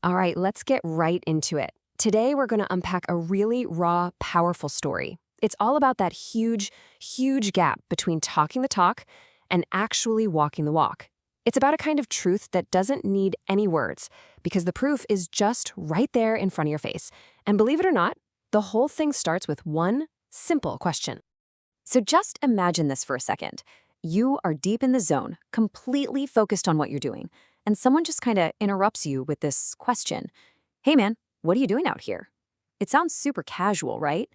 All right, let's get right into it. Today, we're going to unpack a really raw, powerful story. It's all about that huge gap between talking the talk and actually walking the walk. It's about a kind of truth that doesn't need any words because the proof is just right there in front of your face. And believe it or not, the whole thing starts with one simple question. So just imagine this for a second. You are deep in the zone, completely focused on what you're doing, and someone just kind of interrupts you with this question. Hey man, what are you doing out here? It sounds super casual, right?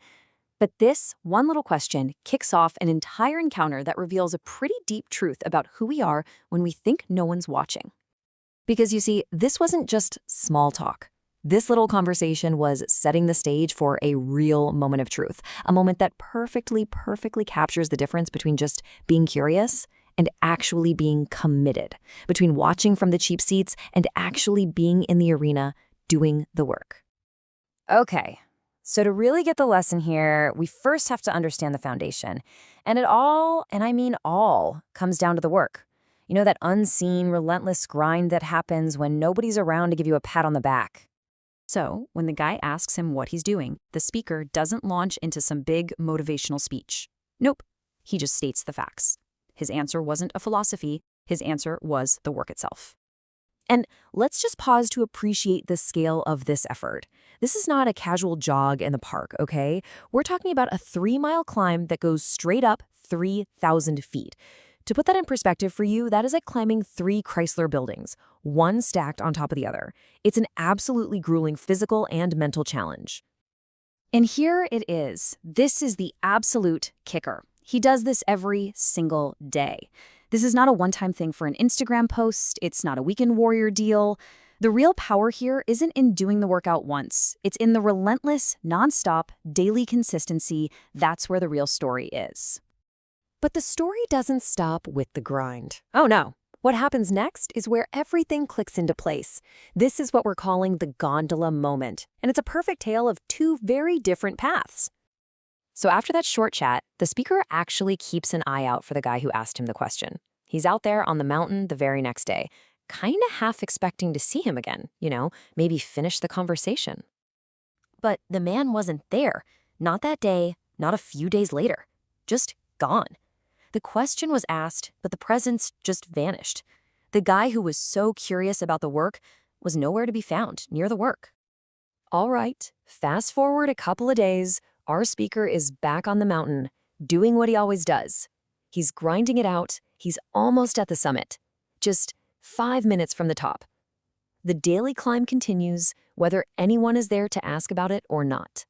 But this one little question kicks off an entire encounter that reveals a pretty deep truth about who we are when we think no one's watching. Because you see, this wasn't just small talk. This little conversation was setting the stage for a real moment of truth, a moment that perfectly captures the difference between just being curious and actually being committed, between watching from the cheap seats and actually being in the arena doing the work. Okay, so to really get the lesson here, we first have to understand the foundation. And it all, and I mean all, comes down to the work. You know, that unseen, relentless grind that happens when nobody's around to give you a pat on the back. So, when the guy asks him what he's doing, the speaker doesn't launch into some big motivational speech. Nope, he just states the facts. His answer wasn't a philosophy, his answer was the work itself. And let's just pause to appreciate the scale of this effort. This is not a casual jog in the park, okay? We're talking about a 3-mile climb that goes straight up 3,000 feet. To put that in perspective for you, that is like climbing 3 Chrysler buildings, one stacked on top of the other. It's an absolutely grueling physical and mental challenge. And here it is. This is the absolute kicker. He does this every single day. This is not a one-time thing for an Instagram post. It's not a weekend warrior deal. The real power here isn't in doing the workout once. It's in the relentless, nonstop, daily consistency. That's where the real story is. But the story doesn't stop with the grind. Oh no. What happens next is where everything clicks into place. This is what we're calling the gondola moment, and it's a perfect tale of 2 very different paths. So after that short chat, the speaker actually keeps an eye out for the guy who asked him the question. He's out there on the mountain the very next day, kind of half expecting to see him again, maybe finish the conversation. But the man wasn't there. Not that day, not a few days later. Just gone. The question was asked, but the presence just vanished. The guy who was so curious about the work was nowhere to be found near the work. All right, fast forward a couple of days, our speaker is back on the mountain, doing what he always does. He's grinding it out. He's almost at the summit, just 5 minutes from the top. The daily climb continues, whether anyone is there to ask about it or not.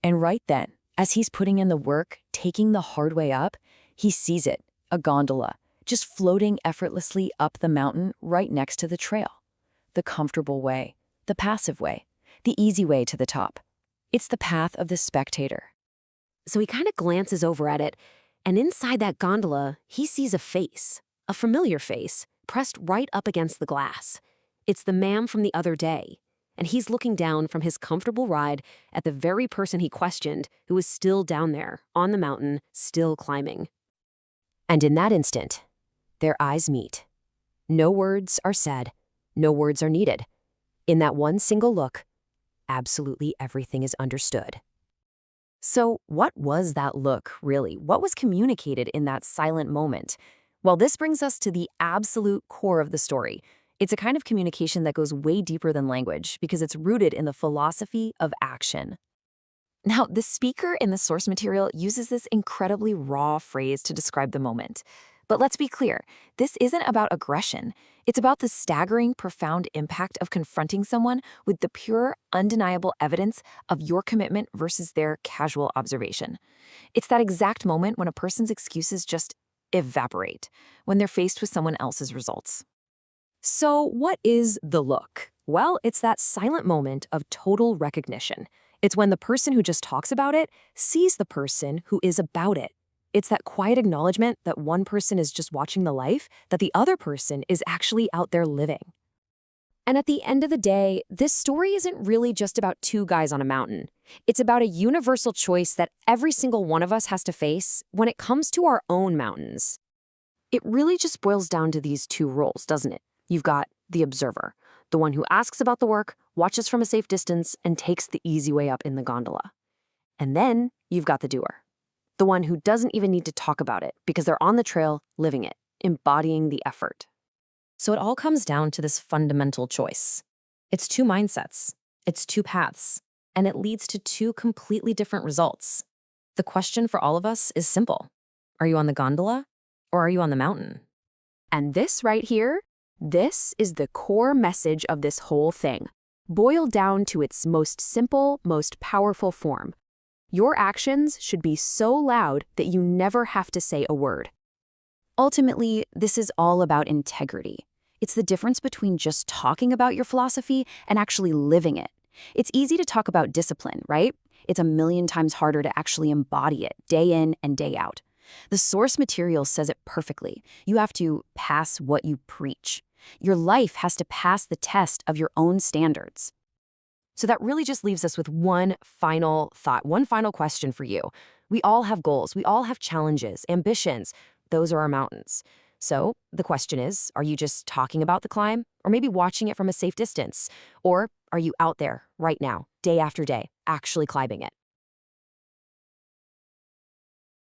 And right then, as he's putting in the work, taking the hard way up, he sees it, a gondola, just floating effortlessly up the mountain right next to the trail. The comfortable way, the passive way, the easy way to the top. It's the path of the spectator. So he kind of glances over at it, and inside that gondola, he sees a face, a familiar face, pressed right up against the glass. It's the man from the other day, and he's looking down from his comfortable ride at the very person he questioned who is still down there, on the mountain, still climbing. And in that instant, their eyes meet. No words are said, no words are needed. In that one single look, absolutely everything is understood. So what was that look, really? What was communicated in that silent moment? Well, this brings us to the absolute core of the story. It's a kind of communication that goes way deeper than language because it's rooted in the philosophy of action. Now, the speaker in the source material uses this incredibly raw phrase to describe the moment. But let's be clear, this isn't about aggression. It's about the staggering, profound impact of confronting someone with the pure, undeniable evidence of your commitment versus their casual observation. It's that exact moment when a person's excuses just evaporate, when they're faced with someone else's results. So what is the look? Well, it's that silent moment of total recognition. It's when the person who just talks about it sees the person who is about it. It's that quiet acknowledgement that one person is just watching the life that the other person is actually out there living. And at the end of the day, this story isn't really just about 2 guys on a mountain. It's about a universal choice that every single one of us has to face when it comes to our own mountains. It really just boils down to these 2 roles, doesn't it? You've got the observer, The one who asks about the work, watches from a safe distance, and takes the easy way up in the gondola. And then you've got the doer. The one who doesn't even need to talk about it because they're on the trail, living it, embodying the effort. So it all comes down to this fundamental choice. It's two mindsets, it's two paths, and it leads to two completely different results. The question for all of us is simple. Are you on the gondola or are you on the mountain? And this right here, this is the core message of this whole thing, boiled down to its most simple, most powerful form. Your actions should be so loud that you never have to say a word. Ultimately, this is all about integrity. It's the difference between just talking about your philosophy and actually living it. It's easy to talk about discipline, right? It's a million times harder to actually embody it day in and day out. The source material says it perfectly. You have to pass what you preach. Your life has to pass the test of your own standards. So that really just leaves us with one final thought, one final question for you. We all have goals. We all have challenges, ambitions. Those are our mountains. So the question is, are you just talking about the climb or maybe watching it from a safe distance? Or are you out there right now, day after day, actually climbing it?